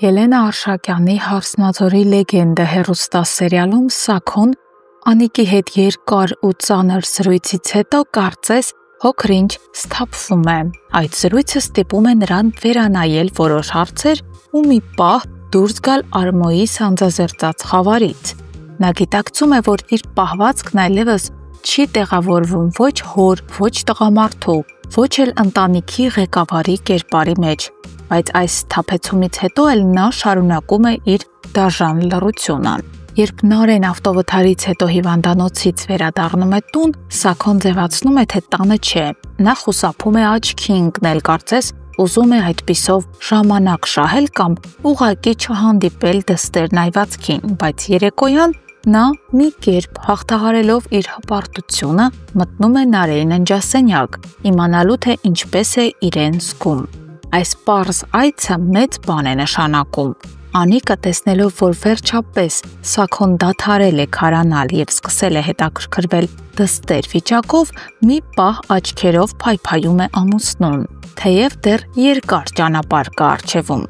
Ելենա Արշակյանի «Հարսնաձորի լեգենդը» հեռուստասերիալում Սաքոն Անիկի հետ երկար ու ծանր զրույցից հետո կարծես փոքր-ինչ սթափվում է։ Այդ զրույցը ստիպում է նրան վերանայել որոշ հարցեր ու մի պահ դուրս գալ Արմոյի սանձազերծած խավարից։ Նա գիտակցում է, որ իր պահվածքն այլևս չի տեղավորվում ոչ հոր, ոչ տղամարդու, ոչ էլ ընտանիքի ղեկավարի կերպարի մեջ, բայց այս սթափեցումից հետո էլ նա շարունակում է իր դաժան լռությունը։ Երբ Նարեն ավտովթարից հետո հիվանդանոցից վերադառնում է տուն, Սաքոն ձևացնում է, թե տանը չէ։ Նա խուսափում է աչքի ընկնել, կարծես ուզում է այդպիսով ժամանակ շահել կամ ուղղակի չհանդիպել դստեր նայվածքին, բայց երեկոյան նա մի կերպ հաղթահարելով իր հպարտությունը մտնում է Նարեի ննջասենյակ, իմանալու թե ինչպես է իրեն զգում։ Այս պարզ այցը մեծ բան է նշանակում։ Անիկը տեսնելով, որ վերջապես Սաքոն դադարել է քարանալ եւ սկսել է հետաքրքրվել դստեր վիճակով, մի պահ աչքերով փայփայում է ամուսնուն, թեև դեռ երկար ճանապարհ կա առջևում։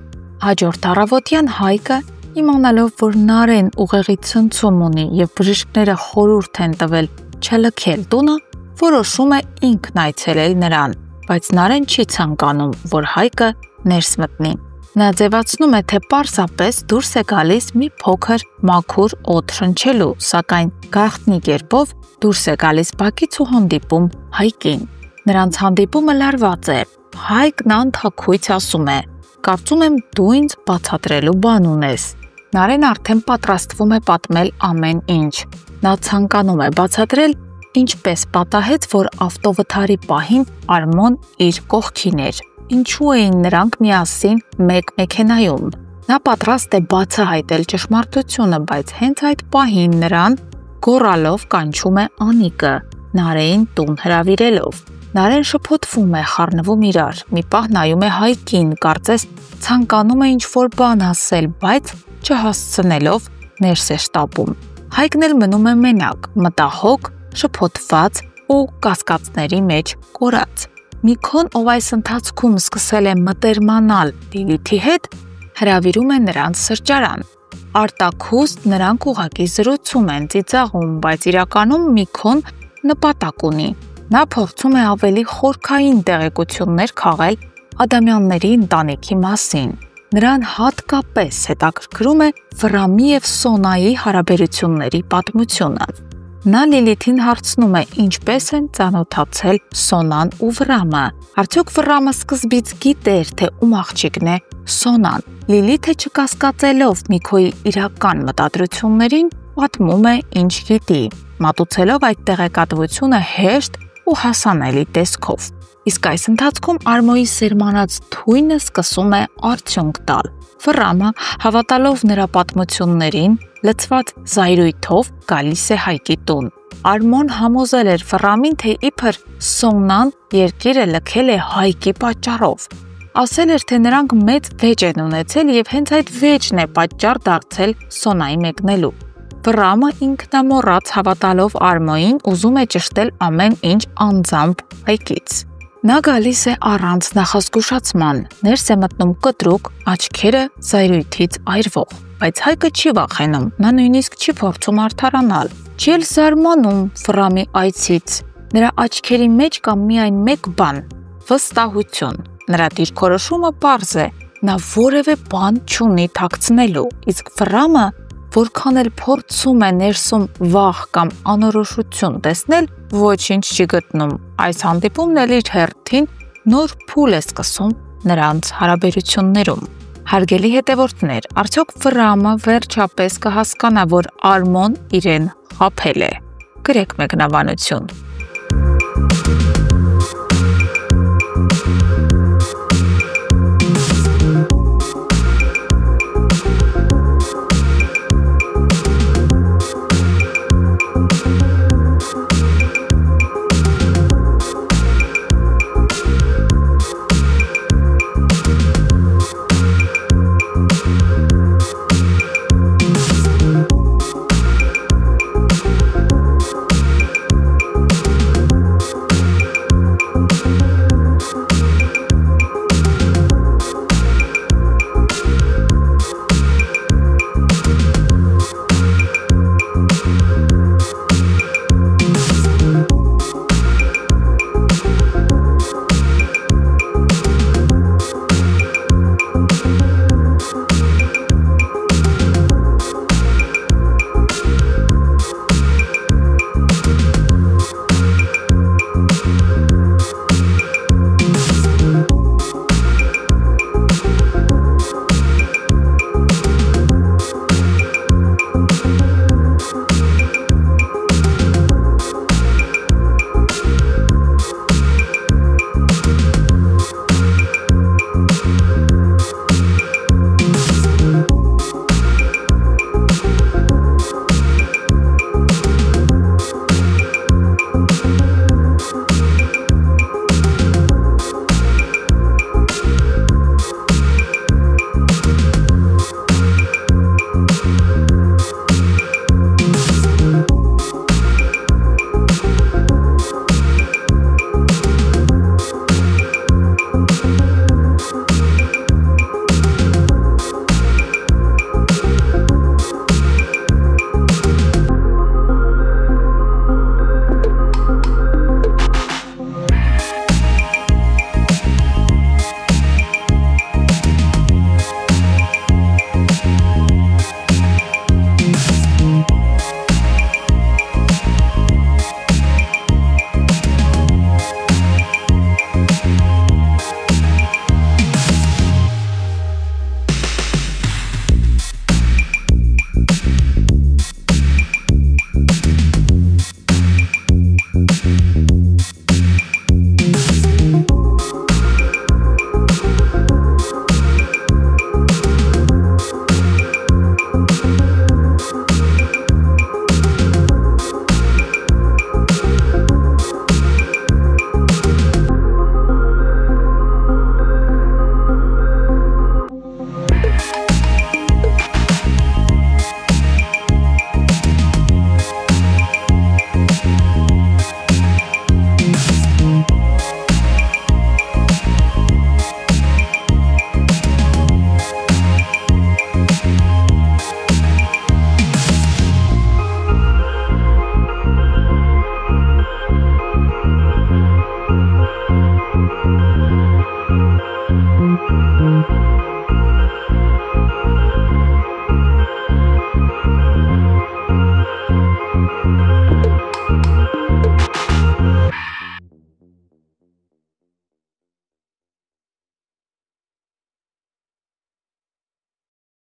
Հաջորդ առավոտյան Հայկը, իմանալով, որ Նարեն ուղեղի ցնցում ունի եւ բժիշկները խորհուրդ են տվել չլքել տունը, որոշում է ինքն այցելել նրան, բայց Նարեն չի ցանկանում, որ Հայկը ներս մտնի։ Նա ձևացնում է, թե պարզապես դուրս է գալիս մի փոքր մաքուր օդ շնչելու, սակայն գաղտնի կերպով դուրս է գալիս բակից ու հանդիպում Հայկին։ Նրանց հանդիպումը լարված է։ Հայկն անթաքույց ասում է. «Կարծում եմ դու ինձ բացատրելու բան ունես»։ Նարեն արդեն պատրաստվում է պատմել ամեն ինչ։ Նա ցանկանում է բացատրել, ինչպես պատահեց, որ ավտովթարի պահին Արմոն իր կողքին էր։ Ինչու էին նրանք միասին մեկ մեքենայում։ Նա պատրաստ է բացահայտել ճշմարտությունը, բայց հենց այդ պահին նրան գոռալով կանչում է Անիկը, Նարեին տուն հրավիրելով։ Նարեն շփոթվում է, խառնվում իրար, մի պահ նայում է Հայկին, կարծես ցանկանում է ինչ-որ բան ասել, բայց չհասցնելով ներս է շտապում։ Հայկն էլ մնում է մենակ, մտահոգ, շփոթված ու կասկածների մեջ կորած։ Միքոն, ով այս ընթացքում սկսել է մտերմանալ Լիլիթի հետ, հրավիրում է նրանց սրճարան։ Արտաքուստ նրանք ուղղակի զրուցում են, ծիծաղում, բայց իրականում Միքոն նպատակ ունի։ Նա փորձում է ավելի խորքային տեղեկություններ քաղել Ադամյանների ընտանիքի մասին։ Նրան հատկապես հետաքրքրում է Վռամի եւ Սոնայի հարաբերությունների պատմությունը։ Նա Լիլիթին հարցնում է, ինչպես են ծանոթացել Սոնան ու Վռամը։ Արդյոք Վռամը սկզբից գիտեր, թե ում աղջիկն է Սոնան։ Լիլիթը չկասկածելով Միքոյի իրական մտադրություններին, պատմում է ինչ գիտի, մատուցելով այդ տեղեկատվությունը հեշտ ու հասանելի տեսքով։ Իսկ այս ընթացքում Արմոյի սերմանած թույնը սկսում է արդյունք տալ։ Վռամը, հավատալով նրա պատմություններին, լցված զայրույթով գալիս է Հայկի տուն։ Արմոն համոզել էր Վռամին, թե իբր Սոնան երկիրը լքել է Հայկի պատճառով։ Ասել էր, թե նրանք մեծ վեճ են ունեցել եւ հենց այդ վեճն է պատճառ դարձել Սոնայի մեկնելու։ Վռամը ինքնամոռաց հավատալով Արմոյին ուզում է ճշտել ամեն ինչ անձամբ Հայկից։ Նա գալիս է առանց նախազգուշացման, ներս է մտնում կտրուկ, աչքերը զայրույթից այրվող, բայց Հայկը չի վախենում, նա նույնիսկ չի փորձում արդարանալ, չի էլ զարմանում Վռամի այցից։ Նրա աչքերի մեջ կա միայն մեկ բան՝ վստահություն։ Նրա դիրքորոշումը պարզ է, նա որևէ բան չունի թաքցնելու, իսկ Վռամը որքան էլ փորձում է ներսում վախ կամ անորոշություն տեսնել, ոչինչ չի գտնում։ Այս հանդիպումն էլ իր հերթին նոր փուլ է սկսում նրանց հարաբերություններում։ Հարգելի հետևորդներ, արդյոք Վռամը վերջապես կհասկանա, որ Արմոն իրեն խաբել է։ Գրեք մեկնաբանություն։